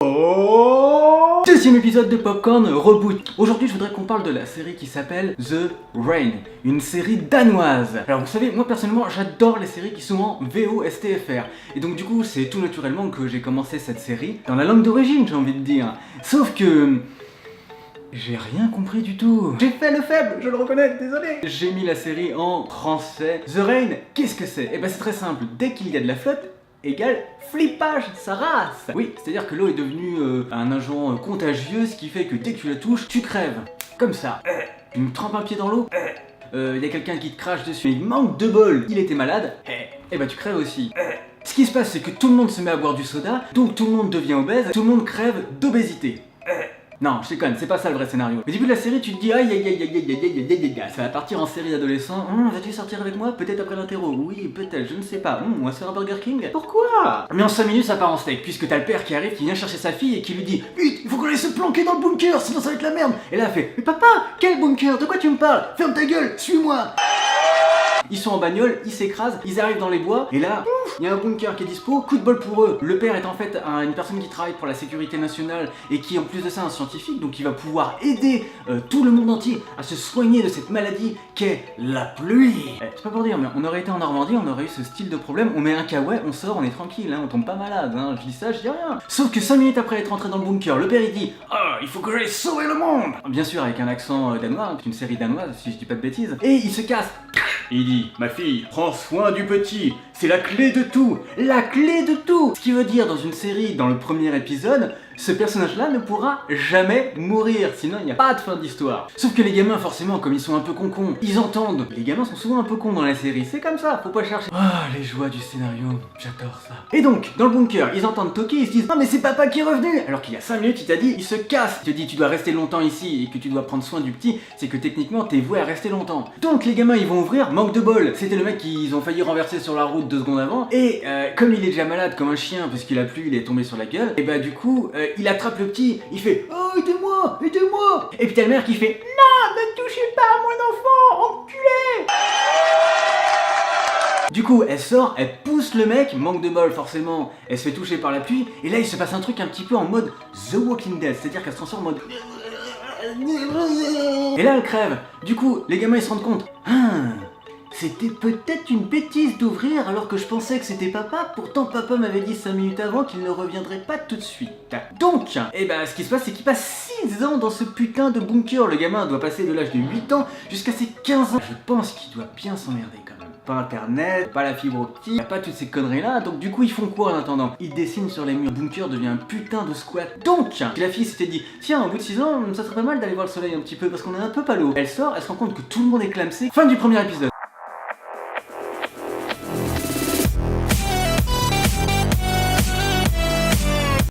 Oh, deuxième épisode de Popcorn Reboot. Aujourd'hui je voudrais qu'on parle de la série qui s'appelle The Rain, une série danoise. Alors vous savez, moi personnellement j'adore les séries qui sont en VO-STFR. Et donc du coup c'est tout naturellement que j'ai commencé cette série dans la langue d'origine, j'ai envie de dire. Sauf que... j'ai rien compris du tout. J'ai fait le faible, je le reconnais, désolé. J'ai mis la série en français. The Rain, qu'est-ce que c'est? Eh ben c'est très simple, dès qu'il y a de la flotte, égale flippage, sa race. Oui, c'est-à-dire que l'eau est devenue un agent contagieux, ce qui fait que dès que tu la touches, tu crèves. Comme ça. Tu me trempes un pied dans l'eau. Il y a quelqu'un qui te crache dessus, il manque de bol, il était malade. Et bah tu crèves aussi. Ce qui se passe, c'est que tout le monde se met à boire du soda, donc tout le monde devient obèse, tout le monde crève d'obésité. Non, je déconne, c'est pas ça le vrai scénario. Au début de la série, tu te dis aïe aïe aïe aïe aïe aïe aïe aïe aïe, ça va partir en série d'adolescents. Vas-tu sortir avec moi? Peut-être après l'interro. Oui, peut-être, je ne sais pas. On va se faire un Burger King? Pourquoi? Mais en 5 minutes, ça part en steak, puisque t'as le père qui arrive, qui vient chercher sa fille et qui lui dit vite, il faut qu'on aille se planquer dans le bunker, sinon ça va être la merde. Et là, elle fait mais papa, quel bunker? De quoi tu me parles? Ferme ta gueule, suis-moi. Ils sont en bagnole, ils s'écrasent, ils arrivent dans les bois, et là, il y a un bunker qui est dispo, coup de bol pour eux. Le père est en fait une personne qui travaille pour la sécurité nationale et qui en plus de ça un scientifique, donc il va pouvoir aider tout le monde entier à se soigner de cette maladie qu'est la pluie. C'est pas pour dire, mais on aurait été en Normandie, on aurait eu ce style de problème, on met un kawaii, on sort, on est tranquille, hein, on tombe pas malade, hein. Je dis ça, je dis rien. Sauf que 5 minutes après être rentré dans le bunker, le père il dit ah, il faut que j'aille sauver le monde. Bien sûr avec un accent danois, c'est une série danoise si je dis pas de bêtises, et il se casse. Il dit, ma fille, prends soin du petit, c'est la clé de tout, la clé de tout. Ce qui veut dire dans une série, dans le premier épisode, ce personnage-là ne pourra jamais mourir, sinon il n'y a pas de fin d'histoire. Sauf que les gamins, forcément, comme ils sont un peu cons, ils entendent. Les gamins sont souvent un peu cons dans la série, c'est comme ça, faut pas chercher. Ah, les joies du scénario, j'adore ça. Et donc, dans le bunker, ils entendent toquer, ils se disent, non mais c'est papa qui est revenu. Alors qu'il y a 5 minutes, il t'a dit, il se casse. Il te dit, tu dois rester longtemps ici et que tu dois prendre soin du petit, c'est que techniquement, t'es voué à rester longtemps. Donc les gamins, ils vont ouvrir, manque de bol. C'était le mec qu'ils ont failli renverser sur la route 2 secondes avant. Et comme il est déjà malade comme un chien, parce qu'il a plu, il est tombé sur la gueule, et bah du coup, il attrape le petit, il fait oh aidez-moi, aidez-moi. Et puis t'as le mère qui fait non, ne touchez pas à mon enfant, enculé. Du coup, elle sort, elle pousse le mec, manque de bol forcément, elle se fait toucher par la pluie, et là il se passe un truc un petit peu en mode The Walking Dead, c'est-à-dire qu'elle se transforme en mode... Et là elle crève. Du coup, les gamins ils se rendent compte, c'était peut-être une bêtise d'ouvrir alors que je pensais que c'était papa, pourtant papa m'avait dit 5 minutes avant qu'il ne reviendrait pas tout de suite. Donc, ce qui se passe c'est qu'il passe 6 ans dans ce putain de bunker, le gamin doit passer de l'âge de 8 ans jusqu'à ses 15 ans. Je pense qu'il doit bien s'emmerder quand même. Pas internet, pas la fibre optique, pas toutes ces conneries là, donc du coup ils font quoi en attendant? Ils dessinent sur les murs, le bunker devient un putain de squat. Donc, la fille s'était dit, tiens au bout de 6 ans, ça serait pas mal d'aller voir le soleil un petit peu parce qu'on est un peu palo. Elle sort, elle se rend compte que tout le monde est clamsé. Fin du premier épisode.